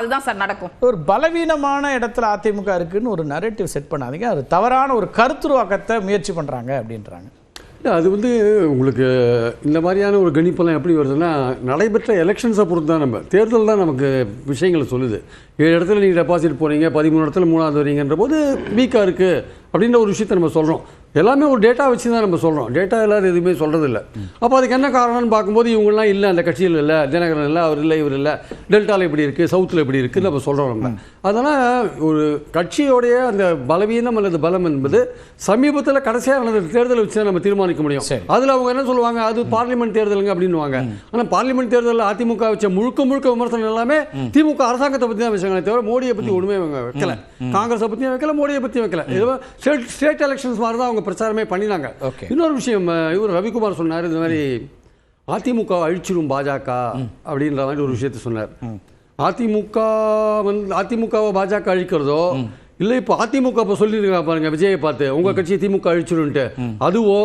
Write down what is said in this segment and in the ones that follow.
அதுதான் சார் நடக்கும். ஒரு பலவீனமான இடத்துல அதிமுக இருக்குன்னு ஒரு நரேட்டிவ் செட் பண்ணாதீங்க. அது தவறான ஒரு கருத்துருவாக்கத்தை முயற்சி பண்றாங்க அப்படின்றாங்க. அது உங்களுக்கு இந்த மாதிரியான ஒரு கணிப்பெல்லாம் எப்படி வருதுன்னா, நடைபெற்ற எலெக்ஷன்ஸை பொறுத்து தான். நம்ம தேர்தல் தான் நமக்கு விஷயங்களை சொல்லுது. 7 இடத்துல நீங்கள் டெபாசிட் போகிறீங்க, 13 இடத்துல 3வது வரீங்கன்ற போது வீக்காக இருக்குது அப்படின்ற ஒரு விஷயத்தை நம்ம சொல்கிறோம். எல்லாமே ஒரு டேட்டா வச்சு தான் நம்ம சொல்கிறோம். டேட்டா எல்லாரும் எதுவுமே சொல்கிறது இல்லை. அப்போ அதுக்கு என்ன காரணம்னு பார்க்கும்போது இவங்கெல்லாம் இல்லை, அந்த கட்சியில் இல்லை, தினகரன் இல்லை, அவர் இல்லை, இவர் இல்லை, டெல்டாவில் எப்படி இருக்குது, சவுத்தில் எப்படி இருக்குதுன்னு நம்ம சொல்கிறோம். நம்ம அதனால் ஒரு கட்சியோடைய அந்த பலவீனம் அல்லது பலம் என்பது சமீபத்தில் கடைசியாக நடந்த தேர்தலை வச்சு தான் நம்ம தீர்மானிக்க முடியும். அதில் அவங்க என்ன சொல்லுவாங்க, அது பார்லிமெண்ட் தேர்தலுங்க அப்படின்னுவாங்க. ஆனால் பார்லிமெண்ட் தேர்தலில் அதிமுக வச்ச முழுக்க விமர்சனம் எல்லாமே திமுக அரசாங்கத்தை பற்றி தான் விஷயங்களே தவிர மோடியை பற்றி ஒன்றுமே அவங்க வைக்கல. காங்கிரஸை பற்றியும் வைக்கல, மோடியை பற்றியும் வைக்கல. ஏதோ ஸ்டேட் எலெக்ஷன்ஸ் மாதிரி தான் அவங்க பிரச்சாரமே பண்ணினாங்க. இன்னொரு விஷயம், இவர் ரவிக்குமார் சொன்னார், இந்த மாதிரி அதிமுக அழிச்சிடும் பாஜக அப்படின்ற மாதிரி ஒரு விஷயத்த சொன்னார். அதிமுகவை பாஜக அழிக்கிறதோ இல்லை, இப்போ அதிமுக இப்போ சொல்லியிருக்காங்க பாருங்க, விஜயை பார்த்து உங்கள் கட்சியை திமுக அழிச்சிடும்ட்டு, அதுவோ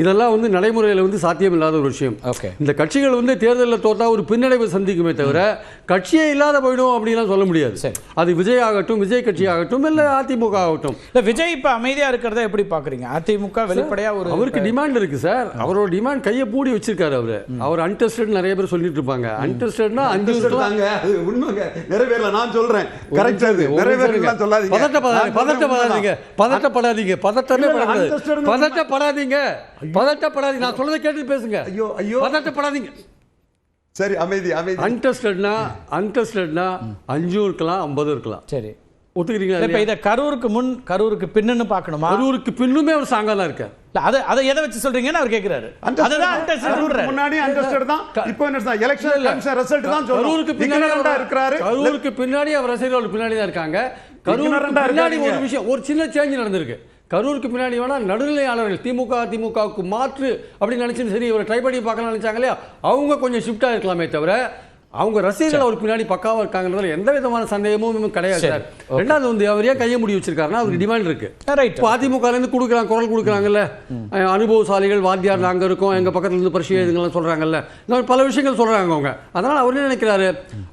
இதெல்லாம் நடைமுறையில் சாத்தியம் இல்லாத ஒரு விஷயம். இந்த கட்சிகள் தேர்தலில் தோற்றா ஒரு பின்னடைவை சந்திக்குமே தவிர கட்சியே இல்லாத போயிடும் அப்படின்லாம் சொல்ல முடியாது. அது விஜய் ஆகட்டும், விஜய் கட்சி ஆகட்டும், இல்லை அதிமுக ஆகட்டும். இல்லை, விஜய் இப்போ அமைதியாக இருக்கிறத எப்படி பார்க்குறீங்க? அதிமுக வெளிப்படையாக அவருக்கு டிமாண்ட் இருக்கு சார். அவரோட டிமாண்ட் கையை பூடி வச்சிருக்காரு. அவர் அன்டெஸ்டட் நிறைய பேர் சொல்லிட்டு இருப்பாங்க. அன்டெஸ்டட்னா 5 உண்மைங்க நிறைவேறல. நான் சொல்றேன் கரெக்ட், அது நிறைவேறலாம் சொல்லாதீங்க. பதட்டப்படாதீங்க. நான் சொல்றதை கேட்டு பேசுங்க. ஐயோ பதட்டப்படாதீங்க. சரி, அமைதி. அன்டெஸ்டட்னா 5 இருக்கலாம், 50 இருக்கலாம். சரி, ஒத்துக்கிறீங்களா? இப்ப இத கரூருக்கு பின்னுன்னு பார்க்கணுமா? கரூருக்கு பின்னுமே அவர் சாங்கா தான் இருக்கார். அதை எதை வச்சு சொல்றீங்கன்னு அவர் கேக்குறாரு. அதுதான் அன்டெஸ்டட். முன்னாடி அன்டெஸ்டட் தான், இப்போ என்ன எலெக்ஷன் கமிஷன் ரிசல்ட் தான் சொல்றோம். கரூருக்கு பின்னாடி இருக்காரு. கரூருக்கு பின்னாடி அவர் ரசிகர்கள் பின்னாடி தான் இருக்காங்க. கரூருக்கு பின்னாடி ஒரு விஷயம், ஒரு சின்ன சேஞ்ச் நடந்திருக்கு. கரூருக்கு பின்னாடி வேணா நடுநிலையாளர்கள் திமுகவுக்கு மாற்று அப்படின்னு நினைச்சு சரி இவரை ட்ரை பண்ணி பார்க்கலாம் நினைச்சாங்க இல்லையா, அவங்க கொஞ்சம் ஷிஃப்ட் ஆயிருக்கலாமே தவிர அவங்க ரசிகர்கள் அவர் பின்னாடி பக்காவாக இருக்காங்கன்றதுல எந்த விதமான சந்தேகமும் கிடையாது. ரெண்டாவது அவர் ஏன் கையை முடி வச்சிருக்காருன்னா அவருக்கு டிமாண்ட் இருக்கு. இப்போ அதிமுகலேருந்து கொடுக்குறாங்க, குரல் கொடுக்குறாங்கல்ல, அனுபவசாலிகள் வாத்தியார் நாங்கள் இருக்கோம், எங்கள் பக்கத்துல இருந்து பரிசு எழுதுங்கலாம் சொல்றாங்கல்ல, பல விஷயங்கள் சொல்றாங்க அவங்க. அதனால அவர் என்ன நினைக்கிறாரு,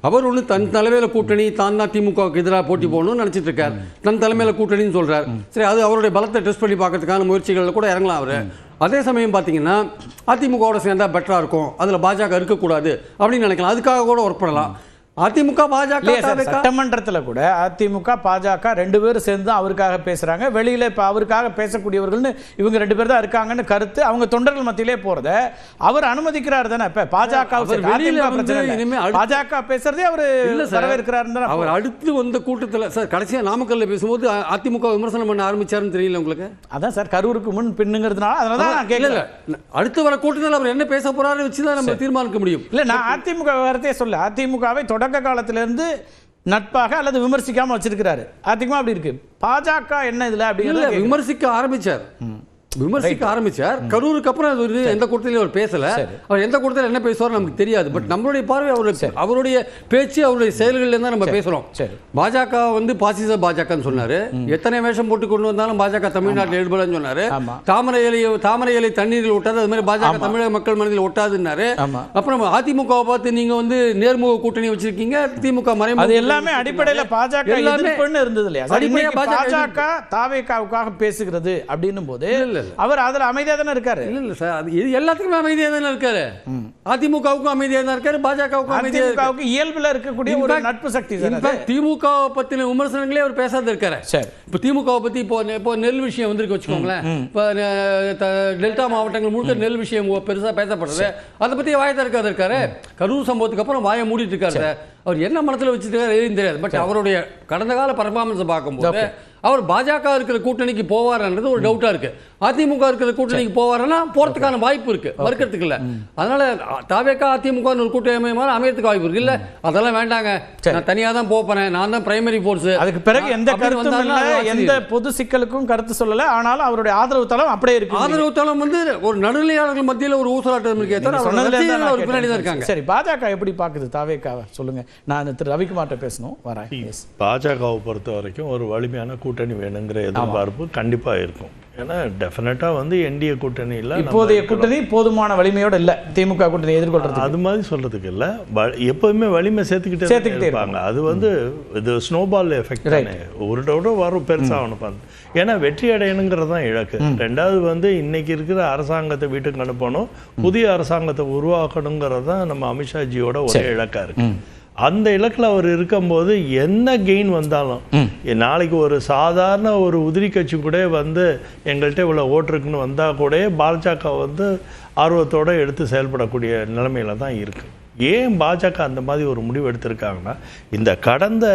அவர் தன் தலைமையில கூட்டணி தான் தான் திமுகவுக்கு எதிராக போட்டி போடணும்னு நினைச்சிட்டு இருக்காரு. தன் தலைமையில கூட்டணின்னு சொல்றாரு. சரி, அது அவருடைய பலத்தை டெஸ்ட் பண்ணி பார்க்கறதுக்கான முயற்சிகள் கூட இறங்கலாம் அவரு. அதே சமயம் பார்த்தீங்கன்னா அதிமுகவோட சேர்ந்தா பெட்டரா இருக்கும், அதில் பாஜக இருக்கக்கூடாது அப்படின்னு நினைக்கலாம். அதுக்காக கூட ஒர்க் பண்ணலாம். அதிமுக பாஜக சட்டமன்றத்தில் கூட அதிமுக பாஜக 2 பேரும் சேர்ந்து அவருக்காக பேசுறாங்க. வெளியில இப்ப அவருக்காக பேசக்கூடியவர்கள்னு இவங்க 2 பேர் தான் இருக்காங்கன்னு கருத்து அவங்க தொண்டர்கள் மத்தியிலே போறத அவர் அனுமதிக்கிறார் தானே. இப்ப பாஜக பேசுறதே அவர் வரவேற்கிறார். அவர் அடுத்து வந்த கூட்டத்தில் சார் கடைசியா நாமக்கல்ல பேசும்போது அதிமுக விமர்சனம் பண்ண ஆரம்பிச்சாருன்னு தெரியல உங்களுக்கு? அதான் சார், கரூருக்கு முன் பின்னுங்கிறதுனால அதனால நான் கேட்கல. அடுத்து வர கூட்டத்தில் அவர் என்ன பேச போறாரு வச்சுதான் நம்ம தீர்மானிக்க முடியும். இல்ல, நான் அதிமுக வார்த்தையே சொல்ல, அதிமுகவை தொடக்க காலத்திலிருந்து நட்பாக அல்லது விமர்சிக்காம வச்சிருக்கிறாரு. அதிகமா அப்படி இருக்கு. பாஜக என்ன இதுல அப்படி விமர்சிக்க ஆரம்பிச்சார். கரூருக்கு அப்புறம் எந்த கூட்டத்திலும் அவர் பேசல. அவர் எந்த கூட்டத்தில் என்ன பேசுவார் நமக்கு தெரியாது. பட் நம்மளுடைய பார்வை அவருடைய பேச்சு, அவருடைய செயல்கள் தான் நம்ம பேசுறோம். பாஜக பாசிச பாஜகன்னு சொன்னாரு. எத்தனை வேஷம் போட்டு கொண்டு வந்தாலும் பாஜக தமிழ்நாட்டில் ஈடுபடன்னு சொன்னாரு. தாமரை இலை தண்ணீரில் ஒட்டாது, அது மாதிரி பாஜக தமிழக மக்கள் மனதில் ஒட்டாதுன்னாரு. அப்புறம் அதிமுக பார்த்து நீங்க நேர்முக கூட்டணி வச்சிருக்கீங்க, திமுக மறைமுக, அது எல்லாமே அடிப்படையில் பாஜக எதிர்ப்புன்னு இருந்தது இல்லையா? பாஜக தாவேகாவுக்காக பேசுகிறது அப்படின்னும் போது அவர் அதுல அமைதியா தானே இருக்காரு. இல்ல சார், அது எல்லாத்துக்குமே அமைதியா தானே இருக்காரு. அதிமுகவுக்கும் அமைதியா தான் இருக்காரு, பாஜகவுக்கும் அமைதியா இருக்காரு. இயல்புல இருக்கக்கூடிய ஒரு நட்பு சக்தி. திமுக பத்தின விமர்சனங்களே அவர் பேசாத இருக்காரு. இப்ப திமுக பத்தி இப்போ நெல் விஷயம் வந்திருக்கு வச்சுக்கோங்களேன். இப்ப டெல்டா மாவட்டங்கள் முழுக்க நெல் விஷயம் பெருசா பேசப்படுறது, அதை பத்தி வாயை திறக்காத இருக்காரு. கரூர் சம்பவத்துக்கு அப்புறம் வாயை மூடிட்டு இருக்காரு. அவர் என்ன மனத்துல வச்சுட்டு தெரியாது. பட் அவருடைய கடந்த கால பர்ஃபார்மன்ஸ் பார்க்கும்போது அவர் பாஜக இருக்கிற கூட்டணிக்கு போவார்ன்றது ஒரு டவுட்டா இருக்கு. அதிமுக இருக்கிற கூட்டணிக்கு போவாருன்னா போறதுக்கான வாய்ப்பு இருக்கு, மறுக்கிறதுக்கு இல்ல. அதனால தாவேகா அதிமுக ஒரு கூட்டணி அமையறதுக்கு வாய்ப்பு இருக்கு. இல்ல அதெல்லாம் வேண்டாங்க, நான் தனியா தான் போறேன், நான் தான் பிரைமரி போர்ஸ். அதுக்கு பிறகு எந்த கருத்தும் இல்ல, எந்த பொது சிக்கலுக்கும் கருத்து சொல்லல. ஆனாலும் அவருடைய ஆதரவு தளம் அப்படியே இருக்கு. ஆதரவு தளம் ஒரு நடுநிலையாளர்கள் மத்தியில் ஒரு ஊசலாட்டம் இருக்கு. பின்னாடி தான் இருக்காங்க. சரி, பாஜக எப்படி பாக்குது தாவேகாவை சொல்லுங்க. நான் திரு ரவிக்குமார்ட்ட பேசணும் வரேன். பாஜகவை பொறுத்த வரைக்கும் ஒரு வலிமையான கூட்டணி வேணுங்கிற எதிர்பார்ப்பு கண்டிப்பாக இருக்கும். ஏன்னா டெஃபினட்டாக வந்து என்டிஏ கூட்டணி இல்லை, இப்போதைய கூட்டணி போதுமான வலிமையோட இல்லை திமுக கூட்டணி எதிர்கொள்றது. அது மாதிரி சொல்கிறதுக்கு இல்லை, எப்போதுமே வலிமை சேர்த்துக்கிட்டே இருப்பாங்க. அது வந்து இது ஸ்னோபால் எஃபெக்ட் தானே, ஒரு வரும் பெருசாகணும் பார்த்து. ஏன்னா வெற்றி அடையணுங்கிறது தான் இலக்கு. ரெண்டாவது வந்து இன்னைக்கு இருக்கிற அரசாங்கத்தை வீட்டுக்கு அனுப்பணும், புதிய அரசாங்கத்தை உருவாக்கணுங்கிறது தான் நம்ம அமித்ஷாஜியோட ஒரே இலக்காக இருக்கு. அந்த இலக்கில் அவர் இருக்கும்போது என்ன கெயின் வந்தாலும், நாளைக்கு ஒரு சாதாரண ஒரு உதிரி கட்சி கூட வந்து எங்கள்கிட்ட இவ்வளோ ஓட்டுருக்குன்னு வந்தால் கூட பாஜக வந்து ஆர்வத்தோடு எடுத்து செயல்படக்கூடிய நிலைமையில தான் இருக்குது. ஏன் பாஜக அந்த மாதிரி ஒரு முடிவு எடுத்திருக்காங்கன்னா, இந்த கடந்த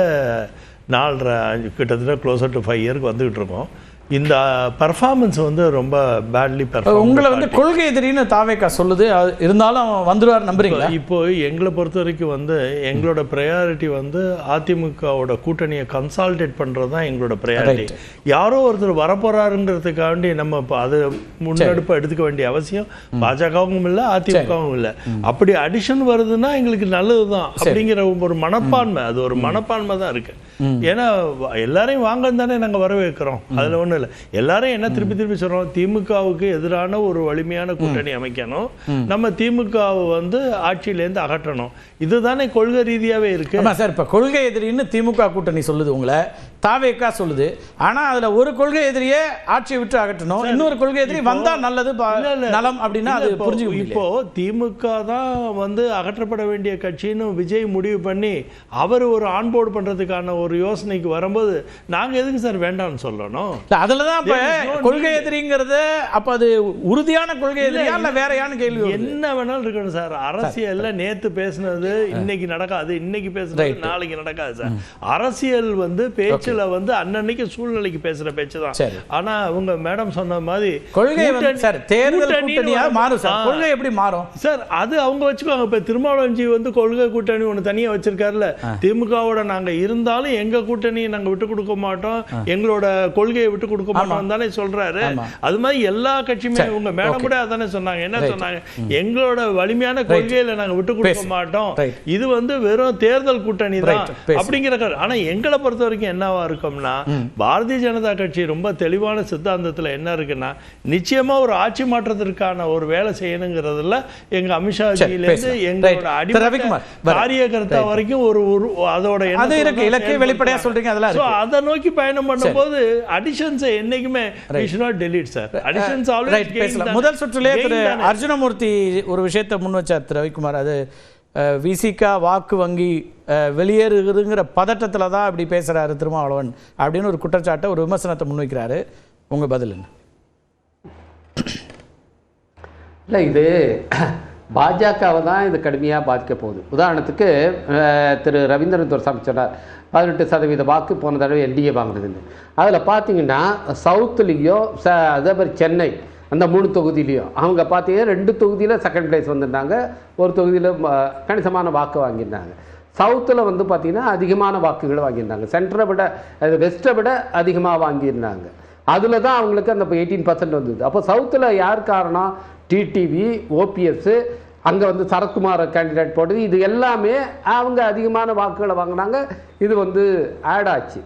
4.5 கிட்டத்தட்ட க்ளோசர் டு 5 இயருக்கு வந்துகிட்டு இருக்கோம். இந்த பர்ஃபார்மன்ஸ் வந்து ரொம்ப பேட்லி பெர்ஃபார்ம். உங்களை வந்து கொள்கை எதிரின்னு தாவேக்கா சொல்லுது, இருந்தாலும் வந்துடுவார் நம்புறீங்களா? இப்போ எங்களை பொறுத்த வரைக்கும் வந்து எங்களோட ப்ரையாரிட்டி வந்து அதிமுகவோட கூட்டணியை கன்சால்டேட் பண்ணுறது தான் எங்களோட ப்ரையாரிட்டி. யாரோ ஒருத்தர் வரப்போறாருங்கிறதுக்காண்டி நம்ம இப்போ அது முன்னெடுப்பு எடுத்துக்க வேண்டிய அவசியம் பாஜகவும் இல்லை, அதிமுகவும் இல்லை. அப்படி அடிஷன் வருதுன்னா எங்களுக்கு நல்லது தான் அப்படிங்கிற ஒரு மனப்பான்மை, அது ஒரு மனப்பான்மை தான் இருக்கு. ஏன்னா எல்லாரையும் வாங்கன்னு தானே நாங்கள் வரவேற்கிறோம், அதில் ஒன்றும் இல்லை. எல்லாரும் என்ன திருப்பி சொல்கிறோம், திமுகவுக்கு எதிரான ஒரு வலிமையான கூட்டணி அமைக்கணும், நம்ம திமுகவை வந்து ஆட்சியிலேருந்து அகற்றணும், இதுதானே கொள்கை ரீதியாகவே இருக்கு. ஆமாம் சார், இப்போ கொள்கை எதிரின்னு திமுக கூட்டணி சொல்லுது, உங்களை தாவேக்கா சொல்லுது. ஆனால் அதில் ஒரு கொள்கை எதிரியே ஆட்சியை விட்டு அகற்றணும், இன்னொரு கொள்கை எதிரி வந்தால் நல்லது நலம் அப்படின்னா அது புரிஞ்சுக்க. இப்போ திமுக தான் வந்து அகற்றப்பட வேண்டிய கட்சின்னு விஜய் முடிவு பண்ணி அவர் ஒரு ஆன்போர்டு பண்ணுறதுக்கான ஒரு யோசனைக்கு வரும்போது நாங்கள் எதுக்கு சார் வேண்டாம்னு சொல்லணும்? அதில் தான் இப்போ கொள்கை எதிரிங்கிறது அப்போ அது உறுதியான கொள்கை எதிரியா இல்லை வேறையான கேள்வி? என்ன வேணாலும் இருக்கணும் சார். அரசியல்ல நேற்று பேசுனது இன்னைக்கு நடக்காது, இன்னைக்கு பேசுனது நாளைக்கு நடக்காது சார். அரசியல் வந்து பேச்சுல வந்து அன்னன்னைக்கு சூழ்நிலைக்கு பேசுற பேச்சு தான். ஆனா அவங்க மேடம் சொன்ன மாதிரி கொள்கை சார் தேர்தல் கூட்டணியா மாறும் சார். கொள்கை எப்படி மாறும் சார்? அது அவங்க வச்சுக்குவாங்க. இப்ப திருமாவளவன்ஜி வந்து கொள்கை கூட்டணி ஒன்று தனியா வச்சிருக்காருல்ல, திமுகவோட நாங்க இருந்தாலும் எங்க கூட்டணியை நாங்க விட்டு கொடுக்க மாட்டோம், எங்களோட கொள்கையை விட்டு கொடுக்க மாட்டோம் தானே சொல்றாரு. அது மாதிரி எல்லா கட்சியுமே உங்க மேடம் கூட அதானே சொன்னாங்க. என்ன சொன்னாங்க? எங்களோட வலிமையான கொள்கையில நாங்க விட்டு கொடுக்க மாட்டோம், இது வந்து வெறும் தேர்தல் கூட்டணி தான் அப்படிங்கிற. ஆனா எங்களை பொறுத்த வரைக்கும் என்னவா இருக்கும்னா, பாரதிய ஜனதா கட்சி ரொம்ப தெளிவான சித்தாந்தத்துல என்ன இருக்குன்னா, நிச்சயமா ஒரு ஆட்சி மாற்றத்திற்கான ஒரு வேலை செய்யணுங்கிறதுல எங்க அமித்ஷாஜியிலிருந்து எங்களோட அடிப்படை காரியகர்த்தா வரைக்கும் ஒரு அதோட இலக்கை வெளிப்படையா சொல்றீங்க. அதெல்லாம் அதை நோக்கி பயணம் பண்ணும்போது அடிஷன்ஸ் என்னைக்குமே we should not delete sir. Additions always gain. முதல் சுற்றிலே திரு அர்ஜுனமூர்த்தி ஒரு விஷயத்தை முன் வச்சார் திரு ரவிக்குமார். அது விசிகா வாக்கு வங்கி வெளியேறுகிற பதட்டத்தில் தான் அப்படி பேசுறாரு திருமாவளவன் அப்படின்னு ஒரு குற்றச்சாட்டை, ஒரு விமர்சனத்தை முன்வைக்கிறாரு. உங்க பதில் என்ன? இல்லை, இது பாஜகவை தான் இது கடுமையாக பாதிக்க போகுது. உதாரணத்துக்கு திரு ரவீந்திரன் துரைசாமி சொன்னார் 18% வாக்கு போன தடவை என்டிஏ வாங்கினதுன்னு. அதில் பார்த்தீங்கன்னா சவுத்துலேயோ அதே மாதிரி சென்னை அந்த 3 தொகுதியிலையும் அவங்க பார்த்தீங்கன்னா 2 தொகுதியில் செகண்ட் பிளேஸ் வந்திருந்தாங்க, ஒரு தொகுதியில் கணிசமான வாக்கு வாங்கியிருந்தாங்க. சவுத்தில் வந்து பார்த்திங்கன்னா அதிகமான வாக்குகளை வாங்கியிருந்தாங்க, சென்டரை விட வெஸ்ட்டை விட அதிகமாக வாங்கியிருந்தாங்க. அதில் தான் அவங்களுக்கு அந்த 18% வந்தது. அப்போ சவுத்தில் யார் காரணம்? டிடிவி, ஓபிஎஸ், அங்கே வந்து சரத்குமார் கேண்டிடேட் போட்டது, இது எல்லாமே அவங்க அதிகமான வாக்குகளை வாங்கினாங்க. இது வந்து ஆட் ஆச்சு.